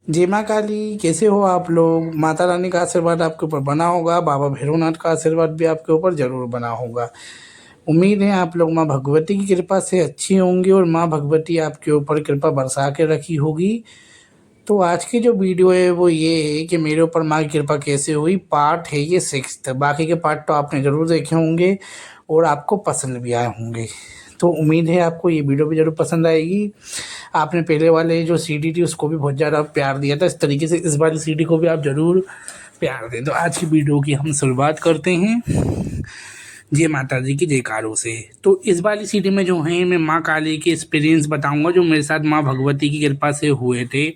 जय माँ काली, कैसे हो आप लोग। माता रानी का आशीर्वाद आपके ऊपर बना होगा, बाबा भैरवनाथ का आशीर्वाद भी आपके ऊपर ज़रूर बना होगा। उम्मीद है आप लोग माँ भगवती की कृपा से अच्छी होंगी और माँ भगवती आपके ऊपर कृपा बरसा के रखी होगी। तो आज की जो वीडियो है वो ये है कि मेरे ऊपर माँ की कृपा कैसे हुई, पार्ट है ये 6th। बाकी के पार्ट तो आपने ज़रूर देखे होंगे और आपको पसंद भी आए होंगे। तो उम्मीद है आपको ये वीडियो भी ज़रूर पसंद आएगी। आपने पहले वाले जो सीडी थी उसको भी बहुत ज़्यादा प्यार दिया था, इस तरीके से इस वाली सीडी को भी आप ज़रूर प्यार दें। तो आज की वीडियो की हम शुरुआत करते हैं जय माता दी की जयकारों से। तो इस वाली सीडी में जो है मैं माँ काली के एक्सपीरियंस बताऊंगा जो मेरे साथ माँ भगवती की कृपा से हुए थे,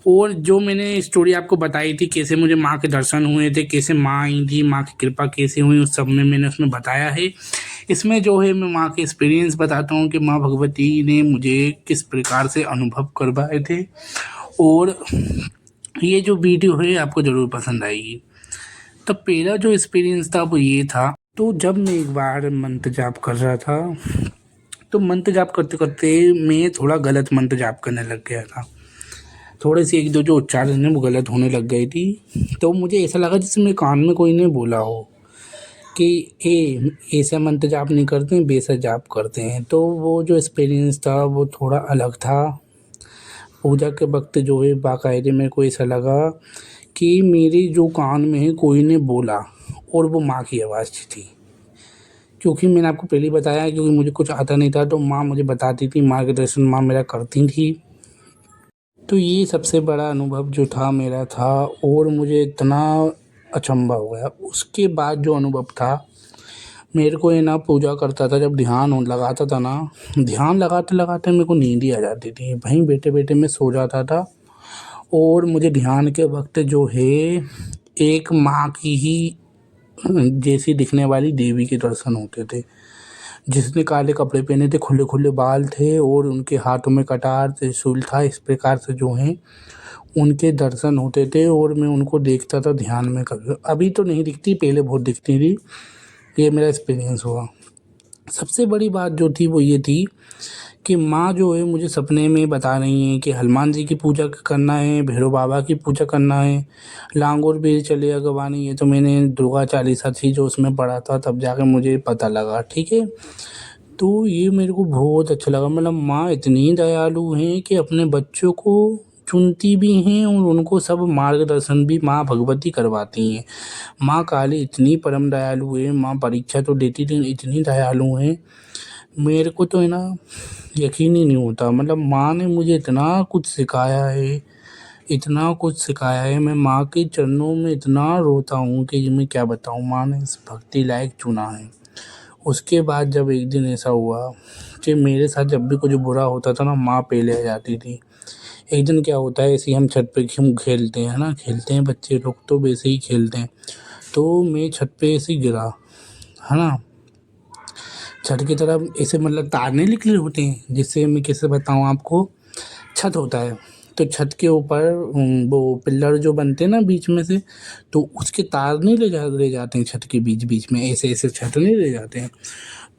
और जो मैंने स्टोरी आपको बताई थी कैसे मुझे माँ के दर्शन हुए थे, कैसे माँ आई थी, माँ की कृपा कैसे हुई, उस सब में मैंने उसमें बताया है। इसमें जो है मैं माँ के एक्सपीरियंस बताता हूँ कि माँ भगवती ने मुझे किस प्रकार से अनुभव करवाए थे, और ये जो वीडियो है आपको ज़रूर पसंद आएगी। तो पहला जो एक्सपीरियंस था वो ये था, तो जब मैं एक बार मंत्र जाप कर रहा था, तो मंत्र जाप करते करते मैं थोड़ा गलत मंत्र जाप करने लग गया था। थोड़े से एक दो जो उच्चारण है वो गलत होने लग गई थी। तो मुझे ऐसा लगा जैसे मेरे कान में कोई ने बोला हो कि ऐसा मंत्र जाप नहीं करते हैं, वैसा जाप करते हैं। तो वो जो एक्सपीरियंस था वो थोड़ा अलग था। पूजा के वक्त जो है बाकायदे मेरे को ऐसा लगा कि मेरे जो कान में है कोई ने बोला, और वो माँ की आवाज़ थी। क्योंकि मैंने आपको पहले ही बताया, क्योंकि मुझे कुछ आता नहीं था तो माँ मुझे बताती थी, मार्गदर्शन माँ मेरा करती थी। तो ये सबसे बड़ा अनुभव जो था मेरा था, और मुझे इतना अचंभा हो गया। उसके बाद जो अनुभव था, मेरे को ये ना पूजा करता था, जब ध्यान लगाता था ना, ध्यान लगाते लगाते मेरे को नींद ही आ जाती थी। वहीं बैठे बैठे मैं सो जाता था, और मुझे ध्यान के वक्त जो है एक माँ की ही जैसी दिखने वाली देवी के दर्शन होते थे, जिसने काले कपड़े पहने थे, खुले खुले बाल थे, और उनके हाथों में कटार त्रिशूल था। इस प्रकार से जो है उनके दर्शन होते थे, और मैं उनको देखता था ध्यान में। कभी अभी तो नहीं दिखती, पहले बहुत दिखती थी। ये मेरा एक्सपीरियंस हुआ। सबसे बड़ी बात जो थी वो ये थी कि माँ जो है मुझे सपने में बता रही हैं कि हनुमान जी की पूजा करना है, भैरव बाबा की पूजा करना है, लांगोर बेर चले अगवानी। ये तो मैंने दुर्गा चालीसा थी जो उसमें पढ़ा था, तब जाकर मुझे पता लगा। ठीक है, तो ये मेरे को बहुत अच्छा लगा। मतलब माँ इतनी दयालु हैं कि अपने बच्चों को चुनती भी हैं, और उनको सब मार्गदर्शन भी माँ भगवती करवाती हैं। माँ काली इतनी परम दयालु है, माँ परीक्षा तो देती थी, इतनी दयालु हैं। मेरे को तो है ना यकीन ही नहीं होता। मतलब माँ ने मुझे इतना कुछ सिखाया है, इतना कुछ सिखाया है। मैं माँ के चरणों में इतना रोता हूँ कि मैं क्या बताऊँ। माँ ने इस भक्ति लायक चुना है। उसके बाद जब एक दिन ऐसा हुआ कि मेरे साथ जब भी कुछ बुरा होता था ना, माँ पहले आ जाती थी। एक दिन क्या होता है, ऐसे ही हम छत पे हम खेलते हैं ना, खेलते हैं बच्चे लोग तो वैसे ही खेलते हैं। तो मैं छत पे ऐसे गिरा, है ना, छत की तरफ ऐसे मतलब तार नहीं निकले होते हैं, जिससे मैं कैसे बताऊँ आपको। छत होता है तो छत के ऊपर वो पिल्लर जो बनते हैं ना बीच में से, तो उसके तार नहीं ले जाते हैं छत के बीच बीच में, ऐसे ऐसे छत नहीं ले जाते हैं।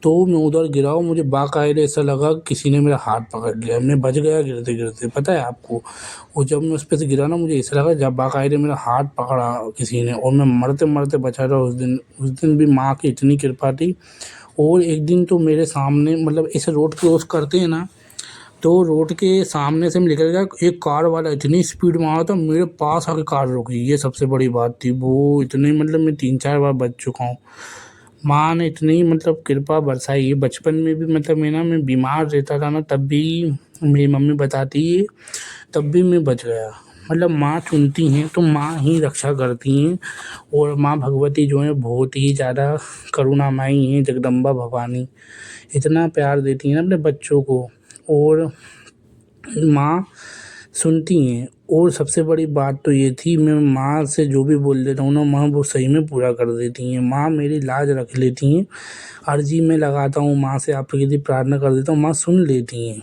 तो मैं उधर गिरा हूँ, मुझे बाकायदे ऐसा लगा किसी ने मेरा हाथ पकड़ लिया। मैं बच गया गिरते गिरते, पता है आपको। और जब मैं उस पर से गिरा ना, मुझे ऐसा लगा जब बाकायदे मेरा हाथ पकड़ा किसी ने, और मैं मरते मरते बचा रहा। उस दिन भी माँ की इतनी कृपा थी। और एक दिन तो मेरे सामने, मतलब ऐसे रोड क्रॉस करते हैं ना, तो रोड के सामने से मैं निकल गया, एक कार वाला इतनी स्पीड में आ रहा था, मेरे पास आके कार रुकी। ये सबसे बड़ी बात थी। वो इतने, मतलब मैं 3-4 बार बच चुका हूँ। माँ ने इतनी मतलब कृपा बरसाई है। बचपन में भी मतलब मैं बीमार रहता था ना, तब भी मेरी मम्मी बताती है, तब भी मैं बच गया। मतलब माँ चुनती हैं तो माँ ही रक्षा करती हैं। और माँ भगवती जो है बहुत ही ज़्यादा करुणामयी हैं, जगदम्बा भवानी। इतना प्यार देती हैं ना अपने बच्चों को, और माँ सुनती हैं। और सबसे बड़ी बात तो ये थी, मैं माँ से जो भी बोल देता हूँ ना, माँ वो सही में पूरा कर देती हैं। माँ मेरी लाज रख लेती हैं। अर्जी में लगाता हूँ माँ से, आपके यदि प्रार्थना कर देता हूँ, माँ सुन लेती हैं।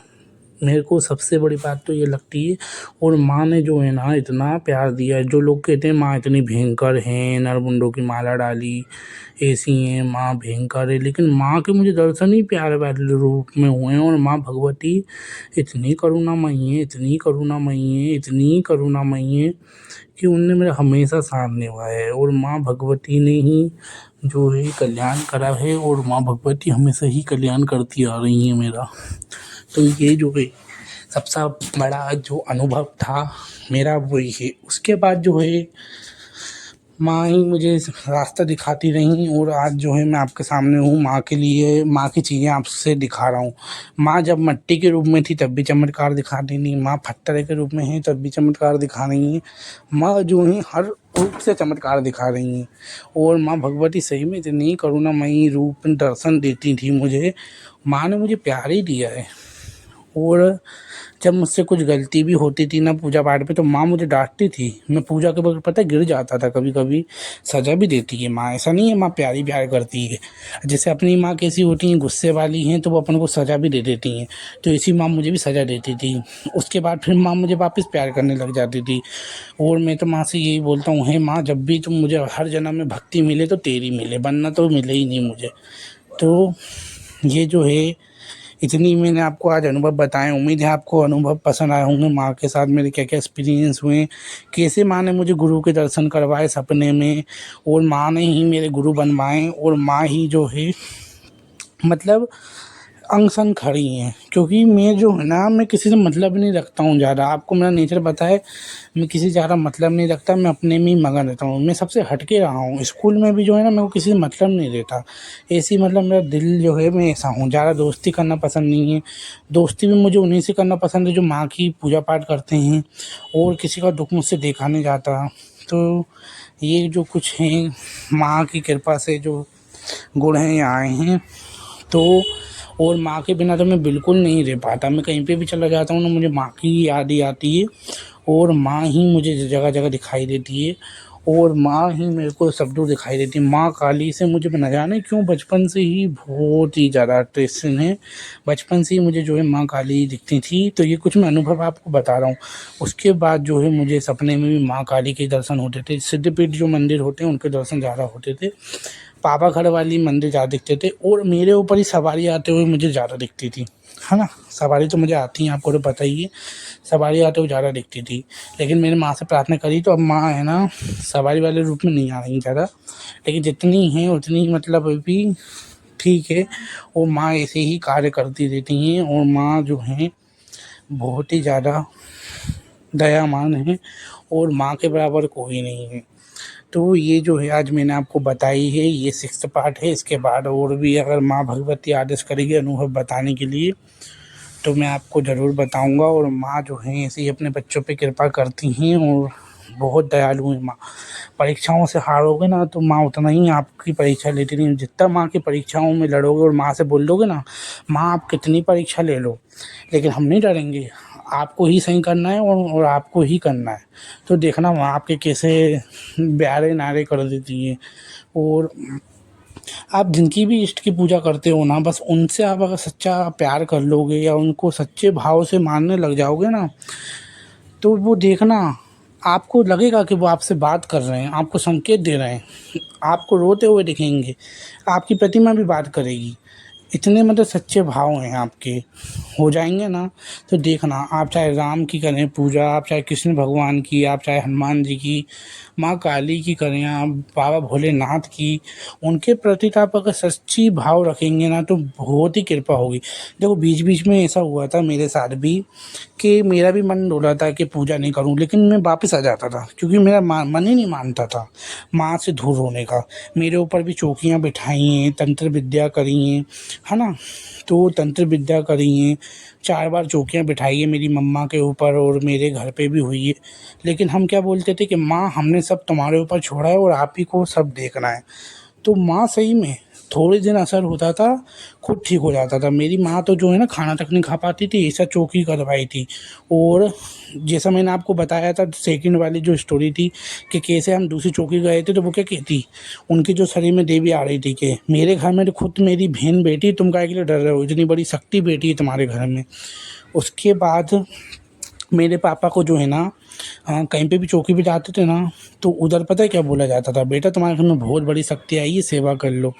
मेरे को सबसे बड़ी बात तो ये लगती है। और माँ ने जो है ना इतना प्यार दिया है। जो लोग कहते हैं माँ इतनी भयंकर है, नरमुंडों की माला डाली, ऐसी है माँ भयंकर है, लेकिन माँ के मुझे दर्शन ही प्यारे वाले रूप में हुए हैं। और माँ भगवती इतनी करुणामयी है, इतनी करुणामयी है, इतनी करुणामयी है कि उनने मेरा हमेशा साथ निभाया है। और माँ भगवती ने ही जो है कल्याण करा है, और माँ भगवती हमेशा ही कल्याण करती आ रही है मेरा। तो ये जो है सबसे बड़ा जो अनुभव था मेरा वही है। उसके बाद जो है माँ ही मुझे रास्ता दिखाती रहीं, और आज जो है मैं आपके सामने हूँ। माँ के लिए माँ की चीज़ें आपसे दिखा रहा हूँ। माँ जब मिट्टी के रूप में थी तब भी चमत्कार दिखा रही थी, माँ पत्थर के रूप में है तब भी चमत्कार दिखा रही हैं। माँ जो है हर रूप से चमत्कार दिखा रही हैं। और माँ भगवती सही में इतनी करुणामयी रूप में दर्शन देती थी मुझे। माँ ने मुझे प्यार ही दिया है। और जब मुझसे कुछ गलती भी होती थी ना पूजा पाठ पे, तो माँ मुझे डांटती थी। मैं पूजा के वक्त पता है गिर जाता था कभी कभी। सज़ा भी देती है माँ, ऐसा नहीं है माँ प्यारी प्यार करती है। जैसे अपनी माँ कैसी होती हैं, गुस्से वाली हैं, तो वो अपन को सज़ा भी दे देती हैं। तो इसी माँ मुझे भी सज़ा देती थी। उसके बाद फिर माँ मुझे वापस प्यार करने लग जाती थी। और मैं तो माँ से यही बोलता हूँ, हे माँ जब भी तुम मुझे हर जन्म में भक्ति मिले तो तेरी मिले, वरना तो मिले ही नहीं मुझे। तो ये जो है इतनी मैंने आपको आज अनुभव बताए। उम्मीद है आपको अनुभव पसंद आए होंगे। माँ के साथ मेरे क्या क्या एक्सपीरियंस हुए, कैसे माँ ने मुझे गुरु के दर्शन करवाए सपने में, और माँ ने ही मेरे गुरु बनवाए। और माँ ही जो है मतलब अंग संग खड़ी हैं। क्योंकि मैं जो है ना मैं किसी से मतलब नहीं रखता हूँ ज़्यादा। आपको मेरा नेचर पता है, मैं किसी से ज़्यादा मतलब नहीं रखता। मैं अपने में ही मगन रहता हूँ। मैं सबसे हटके रहा हूँ। स्कूल में भी जो है ना मेरे को किसी से मतलब नहीं रहता। ऐसी मतलब मेरा दिल जो है मैं ऐसा हूँ, ज़्यादा दोस्ती करना पसंद नहीं है। दोस्ती भी मुझे उन्हीं से करना पसंद है जो माँ की पूजा पाठ करते हैं, और किसी का दुःख मुझसे देखा नहीं जाता। तो ये जो कुछ हैं माँ की कृपा से जो गुण हैं ये आए हैं। तो और माँ के बिना तो मैं बिल्कुल नहीं रह पाता। मैं कहीं पे भी चला जाता हूँ ना मुझे माँ की याद ही आती है। और माँ ही मुझे जगह जगह दिखाई देती है। और माँ ही मेरे को सब दूर दिखाई देती है। माँ काली से मुझे न जाने क्यों बचपन से ही बहुत ही ज़्यादा अट्रैक्शन है। बचपन से ही मुझे जो है माँ काली ही दिखती थी। तो ये कुछ मैं अनुभव आपको बता रहा हूँ। उसके बाद जो है मुझे सपने में भी माँ काली के दर्शन होते थे। सिद्धपीठ जो मंदिर होते हैं उनके दर्शन ज़्यादा होते थे। पावागढ़ वाली मंदिर ज़्यादा दिखते थे। और मेरे ऊपर ही सवारी आते हुए मुझे ज़्यादा दिखती थी, है ना। सवारी तो मुझे आती है, आपको तो पता ही है। सवारी आते हुए ज़्यादा दिखती थी। लेकिन मैंने माँ से प्रार्थना करी तो अब माँ है ना सवारी वाले रूप में नहीं आ रही ज़्यादा, लेकिन जितनी हैं उतनी मतलब अभी ठीक है। और माँ ऐसे ही कार्य करती रहती हैं। और माँ जो हैं बहुत ही ज़्यादा दयावान है, और माँ के बराबर कोई नहीं है। तो ये जो है आज मैंने आपको बताई है, ये 6th पार्ट है। इसके बाद और भी अगर माँ भगवती आदेश करेगी अनुभव बताने के लिए तो मैं आपको ज़रूर बताऊंगा। और माँ जो है ऐसे ही अपने बच्चों पे कृपा करती हैं, और बहुत दयालु है माँ। परीक्षाओं से हारोगे ना तो माँ उतना ही आपकी परीक्षा लेती नहीं। जितना माँ की परीक्षाओं में लड़ोगे और माँ से बोल दोगे ना, माँ आप कितनी परीक्षा ले लो लेकिन हम नहीं डरेंगे, आपको ही सही करना है और आपको ही करना है। तो देखना वहाँ आपके कैसे ब्यारे नारे कर देती हैं। और आप जिनकी भी इष्ट की पूजा करते हो ना, बस उनसे आप अगर सच्चा प्यार कर लोगे या उनको सच्चे भाव से मानने लग जाओगे ना, तो वो देखना आपको लगेगा कि वो आपसे बात कर रहे हैं, आपको संकेत दे रहे हैं, आपको रोते हुए दिखेंगे, आपकी प्रतिमा भी बात करेगी। इतने मतलब सच्चे भाव हैं आपके हो जाएंगे ना। तो देखना आप चाहे राम की करें पूजा, आप चाहे कृष्ण भगवान की, आप चाहे हनुमान जी की, माँ काली की करें, आप बाबा भोलेनाथ की, उनके प्रति आप अगर सच्ची भाव रखेंगे ना तो बहुत ही कृपा होगी। देखो बीच बीच में ऐसा हुआ था मेरे साथ भी कि मेरा भी मन डोला था कि पूजा नहीं करूं, लेकिन मैं वापस आ जाता था क्योंकि मेरा मन ही नहीं मानता था माँ से दूर होने का। मेरे ऊपर भी चौकियाँ बिठाई हैं, तंत्र विद्या करी हैं, है ना। तो तंत्र विद्या करी हैं, 4 बार चौकियाँ बिठाई है मेरी मम्मा के ऊपर, और मेरे घर पे भी हुई है। लेकिन हम क्या बोलते थे कि माँ हमने सब तुम्हारे ऊपर छोड़ा है और आप ही को सब देखना है। तो माँ सही में थोड़े दिन असर होता था, खुद ठीक हो जाता था। मेरी माँ तो जो है ना खाना तक नहीं खा पाती थी, ऐसा चौकी करवाई थी। और जैसा मैंने आपको बताया था सेकंड वाली जो स्टोरी थी कि कैसे हम दूसरी चौकी गए थे, तो वो क्या कहती, उनके जो शरीर में देवी आ रही थी कि मेरे घर में तो खुद मेरी बहन बेटी, तुम काहे के लिए डर रहे हो, इतनी बड़ी शक्ति बेटी है तुम्हारे घर में। उसके बाद मेरे पापा को जो है ना कहीं पे भी चौकी पे जाते थे ना, तो उधर पता है क्या बोला जाता था, बेटा तुम्हारे घर में बहुत बड़ी शक्ति आई है, सेवा कर लो,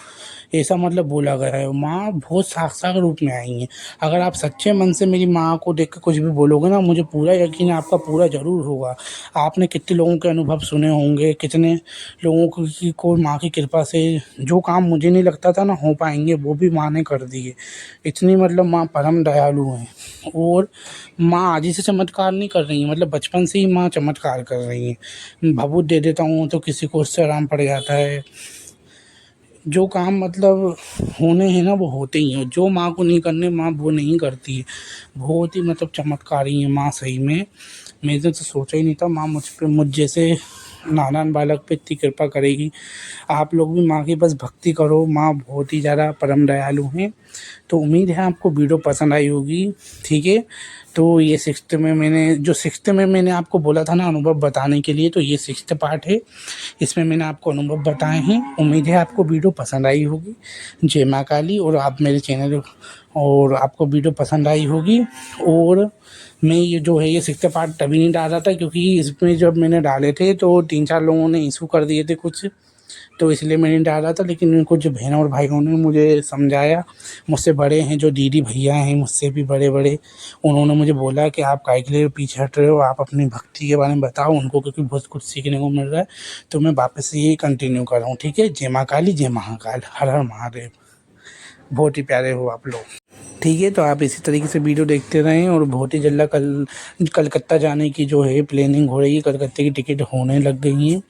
ऐसा मतलब बोला गया है। माँ बहुत साक्षात रूप में आई हैं। अगर आप सच्चे मन से मेरी माँ को देख कर कुछ भी बोलोगे ना, मुझे पूरा यकीन है आपका पूरा ज़रूर होगा। आपने कितने लोगों के अनुभव सुने होंगे, कितने लोगों को माँ की कृपा से जो काम मुझे नहीं लगता था ना हो पाएंगे, वो भी माँ ने कर दिए। इतनी मतलब माँ परम दयालु हैं। और माँ आज ही से चमत्कार नहीं कर रही हैं, मतलब बचपन से ही माँ चमत्कार कर रही हैं। भभूत दे देता हूँ तो किसी को उससे आराम पड़ जाता है। जो काम मतलब होने हैं ना वो होते ही हैं, जो माँ को नहीं करने माँ वो नहीं करती है। बहुत ही मतलब चमत्कारी है माँ सही में। मैंने तो सोचा ही नहीं था माँ मुझ जैसे नादान बालक पे इतनी कृपा करेगी। आप लोग भी माँ की बस भक्ति करो, माँ बहुत ही ज़्यादा परम दयालु हैं। तो उम्मीद है आपको वीडियो पसंद आई होगी। ठीक है, तो ये सिक्स्थ में मैंने आपको बोला था ना अनुभव बताने के लिए, तो ये सिक्स्थ पार्ट है। इसमें मैंने आपको अनुभव बताए हैं। उम्मीद है आपको वीडियो पसंद आई होगी। जय माँ काली। और आप मेरे चैनल और आपको वीडियो पसंद आई होगी। और मैं ये जो है ये सिक्स्थ पार्ट तभी नहीं डाल रहा था क्योंकि इसमें जब मैंने डाले थे तो 3-4 लोगों ने इशू कर दिए थे कुछ, तो इसलिए मैं नहीं डाला था। लेकिन कुछ बहनों और भाइयों ने मुझे समझाया, मुझसे बड़े हैं जो दीदी भैया हैं मुझसे भी बड़े बड़े, उन्होंने मुझे बोला कि आप काहे के लिए पीछे हट रहे हो, आप अपनी भक्ति के बारे में बताओ उनको, क्योंकि बहुत कुछ सीखने को मिल रहा है। तो मैं वापस से यही कंटिन्यू कर रहा हूँ। ठीक है, जय माँ काली, जय महाकाल, हर हर महादेव। बहुत ही प्यारे हो आप लोग। ठीक है, तो आप इसी तरीके से वीडियो देखते रहें। और बहुत ही जल्द कलकत्ता जाने की जो है प्लानिंग हो रही है, कलकत्ते की टिकट होने लग गई है।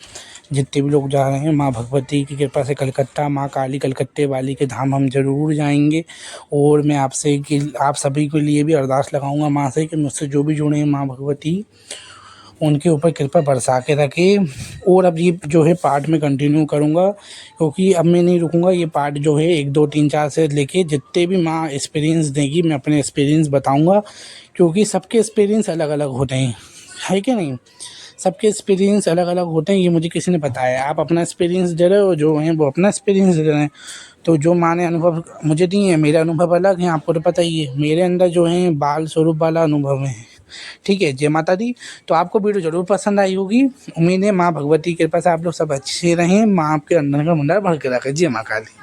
जितने भी लोग जा रहे हैं माँ भगवती की कृपा से कलकत्ता, माँ काली कलकत्ते वाली के धाम हम ज़रूर जाएंगे। और मैं आपसे कि आप सभी के लिए भी अरदास लगाऊंगा माँ से कि मुझसे जो भी जुड़े हैं माँ भगवती उनके ऊपर कृपा बरसा के रखे। और अब ये जो है पार्ट में कंटिन्यू करूँगा क्योंकि अब मैं नहीं रुकूँगा। ये पार्ट जो है 1, 2, 3, 4 से लेके जितने भी माँ एक्सपीरियंस देगी मैं अपने एक्सपीरियंस बताऊँगा, क्योंकि सबके एक्सपीरियंस अलग अलग होते हैं, है कि नहीं। सबके एक्सपीरियंस अलग अलग होते हैं, ये मुझे किसी ने बताया। आप अपना एक्सपीरियंस दे रहे हो, जो हैं वो अपना एक्सपीरियंस दे रहे हैं। तो जो माँ ने अनुभव मुझे दिए हैं, मेरे अनुभव अलग हैं, आपको तो पता ही है। मेरे अंदर जो है बाल स्वरूप वाला अनुभव है। ठीक है, जय माता दी। तो आपको वीडियो ज़रूर पसंद आई होगी। उम्मीद है माँ भगवती की कृपा से आप लोग सब अच्छे रहें, माँ आपके अंदर का भंडार भर के रखे। जय माँ काली।